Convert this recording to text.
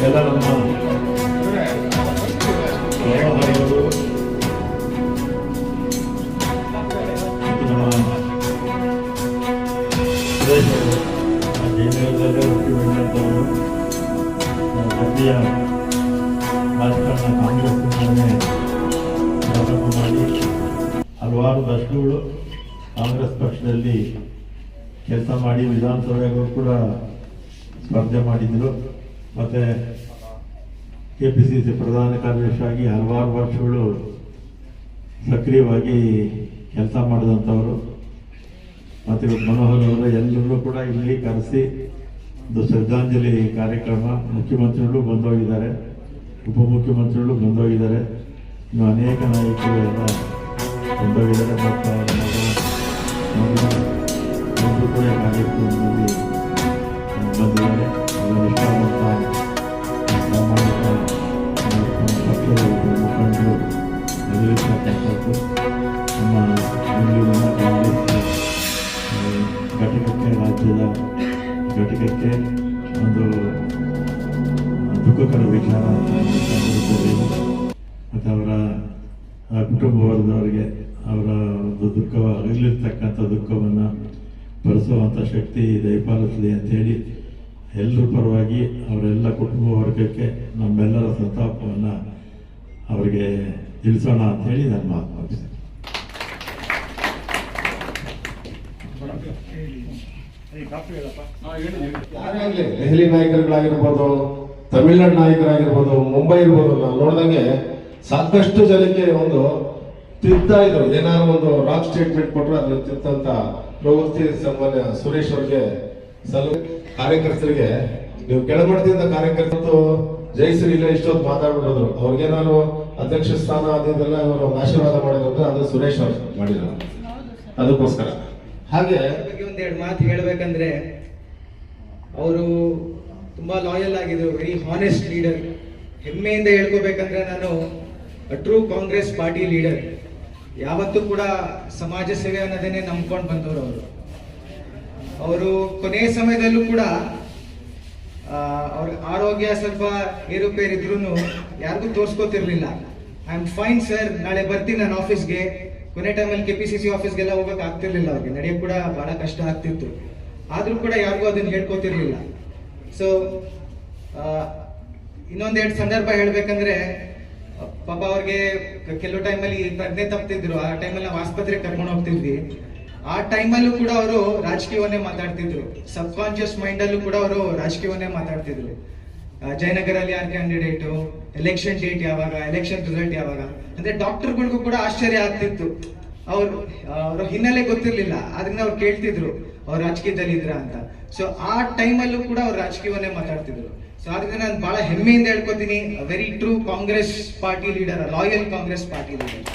ಎಲ್ಲ ನಮ್ಮ ಸಹೋದರಿಯರು ಮತ್ತು ನಮ್ಮ ಸುರೇಶರು ಜಯನಗರದಲ್ಲೇ ಹುಟ್ಟಿ ಬೆಳೆದಂಥವರು ಸದ್ಯ ರಾಜಕಾರಣ ಕಾಂಗ್ರೆಸ್ಸಿಂದಲೇ ಪ್ರಾರಂಭ ಮಾಡಿ ಹಲವಾರು ದಶಕಗಳು ಕಾಂಗ್ರೆಸ್ ಪಕ್ಷದಲ್ಲಿ ಕೆಲಸ ಮಾಡಿ ವಿಧಾನಸಭೆಗೂ ಕೂಡ ಸ್ಪರ್ಧೆ ಮಾಡಿದ್ರು. ಮತ್ತು KPCC ಪ್ರಧಾನ ಕಾರ್ಯದರ್ಶಿಯಾಗಿ ಹಲವಾರು ವರ್ಷಗಳು ಸಕ್ರಿಯವಾಗಿ ಕೆಲಸ ಮಾಡಿದಂಥವರು. ಮತ್ತು ಮನೋಹರ್ ಅವರು ಎಲ್ಲರೂ ಕೂಡ ಇಲ್ಲಿ ಕರೆಸಿ ಒಂದು ಶ್ರದ್ಧಾಂಜಲಿ ಕಾರ್ಯಕ್ರಮ, ಮುಖ್ಯಮಂತ್ರಿಗಳು ಬಂದೋಗಿದ್ದಾರೆ, ಉಪಮುಖ್ಯಮಂತ್ರಿಗಳು ಬಂದೋಗಿದ್ದಾರೆ, ಇನ್ನು ಅನೇಕ ನಾಯಕರು ಎಲ್ಲ ಬಂದೋಗಿದ್ದಾರೆ. ಮತ್ತು ಎಲ್ಲರೂ ಕೂಡ ಕಾರ್ಯಕ್ರಮದಲ್ಲಿ ಬಂದಿದ್ದಾರೆ. ನಿಷ್ಠಾವಂತ ಪ್ರಾಮಾಣಿಕ ಪಕ್ಷದ ಮುಖಂಡರು ಎದುರಿಸತಕ್ಕಂಥದ್ದು ನಮ್ಮ ಬೆಂಗಳೂರಿನ ಕಾಂಗ್ರೆಸ್ ಘಟಕಕ್ಕೆ, ರಾಜ್ಯದ ಘಟಕಕ್ಕೆ ಒಂದು ದುಃಖಕರ ವಿಚಾರ. ಮತ್ತು ಅವರ ಕುಟುಂಬ ವರ್ಗದವರಿಗೆ ಅವರ ಒಂದು ಇಲ್ಲಿರ್ತಕ್ಕಂಥ ದುಃಖವನ್ನು ಭರಿಸುವಂಥ ಶಕ್ತಿ ದಯಪಾಲಿಸಲಿ ಅಂಥೇಳಿ ಎಲ್ಲರ ಪರವಾಗಿ ಅವರೆಲ್ಲ ಕುಟುಂಬ ವರ್ಗಕ್ಕೆ ನಮ್ಮೆಲ್ಲರ ಸಂತಾಪವನ್ನು ಅವರಿಗೆ ತಿಳಿಸೋಣ ಅಂಥೇಳಿ ನಾನು ಮಾತು ಮಾಡ್ತೀನಿ. ಯಾರಾಗಲಿ ದೆಹಲಿ ನಾಯಕರುಗಳಾಗಿರ್ಬೋದು, ತಮಿಳುನಾಡು ನಾಯಕರಾಗಿರ್ಬೋದು, ಮುಂಬೈ ಇರ್ಬೋದು, ನಾವು ನೋಡ್ದಂಗೆ ಸಾಕಷ್ಟು ಜನಕ್ಕೆ ಒಂದು ತಿಂತಾ ಇದ್ರು. ಏನಾದ್ರು ಒಂದು ರಾಂಗ್ ಸ್ಟೇಟ್ಮೆಂಟ್ ಕೊಟ್ಟರೆ ಅದ್ರ ತಿಂತ ಪ್ರವೃತ್ತಿ. ಸಾಮಾನ್ಯ ಸುರೇಶ್ ಅವ್ರಿಗೆ ಕಾರ್ಯಕರ್ತರಿಗೆ ನೀವು ಕೆಳಮಟ್ಟದಿಂದ ಕಾರ್ಯಕರ್ತರು ಜಯಿಸ್ರಿ ಇಲ್ಲ ಇಷ್ಟೊತ್ತು ಮಾತಾಡ್ಬಿಡೋದು. ಅವ್ರಿಗೇನಾದ್ರು ಅಧ್ಯಕ್ಷ ಸ್ಥಾನ ಅದೆಲ್ಲ ಇವರು ಒಂದು ಆಶೀರ್ವಾದ ಮಾಡಿದ್ರೆ ಅದು ಸುರೇಶ್ ಅವರು ಮಾಡಿದ್ರು. ಅದಕ್ಕೋಸ್ಕರ ಹಾಗೆ ಒಂದೆರಡು ಮಾತು ಹೇಳ್ಬೇಕಂದ್ರೆ, ಅವರು ತುಂಬಾ ಲಾಯಲ್ ಆಗಿದ್ರು, ವೆರಿ ಹಾನೆಸ್ಟ್ ಲೀಡರ್. ಹೆಮ್ಮೆಯಿಂದ ಹೇಳ್ಕೋಬೇಕಂದ್ರೆ ನಾನು ಟ್ರೂ ಕಾಂಗ್ರೆಸ್ ಪಾರ್ಟಿ ಲೀಡರ್. ಯಾವತ್ತೂ ಕೂಡ ಸಮಾಜ ಸೇವೆ ಅನ್ನೋದನ್ನೇ ನಂಬ್ಕೊಂಡು ಬಂದವರು ಅವರು. ಕೊನೆಯ ಸಮಯದಲ್ಲೂ ಕೂಡ ಅವ್ರ ಆರೋಗ್ಯ ಸ್ವಲ್ಪ ಏರುಪೇರಿದ್ರು ಯಾರಿಗೂ ತೋರಿಸ್ಕೋತಿರ್ಲಿಲ್ಲ. ಐ ಆಮ್ ಫೈನ್ ಸರ್, ನಾಳೆ ಬರ್ತೀನಿ ನಾನು ಆಫೀಸ್ಗೆ. ಕೊನೆ ಟೈಮಲ್ಲಿ KPCC ಆಫೀಸ್ಗೆಲ್ಲ ಹೋಗಕ್ ಆಗ್ತಿರ್ಲಿಲ್ಲ, ಅವ್ರಿಗೆ ನಡೆಯಕ್ ಕೂಡ ಬಹಳ ಕಷ್ಟ ಆಗ್ತಿತ್ತು. ಆದ್ರೂ ಕೂಡ ಯಾರಿಗೂ ಅದನ್ನ ಹೇಳ್ಕೋತಿರ್ಲಿಲ್ಲ. ಸೊ ಇನ್ನೊಂದೆರಡು ಸಂದರ್ಭ ಹೇಳ್ಬೇಕಂದ್ರೆ, ಪಾಪ ಅವ್ರಿಗೆ ಕೆಲವು ಟೈಮಲ್ಲಿ ಪ್ರಜ್ಞೆ ತಪ್ತಿದ್ರು. ಆ ಟೈಮಲ್ಲಿ ನಾವು ಆಸ್ಪತ್ರೆಗೆ ಕರ್ಕೊಂಡು ಹೋಗ್ತಿದ್ವಿ. ಆ ಟೈಮಲ್ಲೂ ಕೂಡ ಅವರು ರಾಜಕೀಯವನ್ನೇ ಮಾತಾಡ್ತಿದ್ರು. ಸಬ್ ಕಾನ್ಶಿಯಸ್ ಮೈಂಡ್ ಅಲ್ಲೂ ಕೂಡ ಅವರು ರಾಜಕೀಯವನ್ನೇ ಮಾತಾಡ್ತಿದ್ರು. ಜಯನಗರಲ್ಲಿ ಯಾರು ಕ್ಯಾಂಡಿಡೇಟು, ಎಲೆಕ್ಷನ್ ಡೇಟ್ ಯಾವಾಗ, ಎಲೆಕ್ಷನ್ ರಿಸಲ್ಟ್ ಯಾವಾಗ, ಅಂದ್ರೆ ಡಾಕ್ಟರ್ಗಳಿಗೂ ಕೂಡ ಆಶ್ಚರ್ಯ ಆಗ್ತಿತ್ತು. ಅವ್ರ ಹಿನ್ನೆಲೆ ಗೊತ್ತಿರ್ಲಿಲ್ಲ, ಆದ್ರಿಂದ ಅವ್ರು ಕೇಳ್ತಿದ್ರು ಅವ್ರು ರಾಜಕೀಯದಲ್ಲಿ ಇದ್ರ ಅಂತ. ಸೊ ಆ ಟೈಮಲ್ಲೂ ಕೂಡ ಅವ್ರು ರಾಜಕೀಯವನ್ನೇ ಮಾತಾಡ್ತಿದ್ರು. ಸೊ ಆದ್ರಿಂದ ನಾನು ಬಹಳ ಹೆಮ್ಮೆಯಿಂದ ಹೇಳ್ಕೊತೀನಿ, very true Congress party leader, loyal Congress party leader.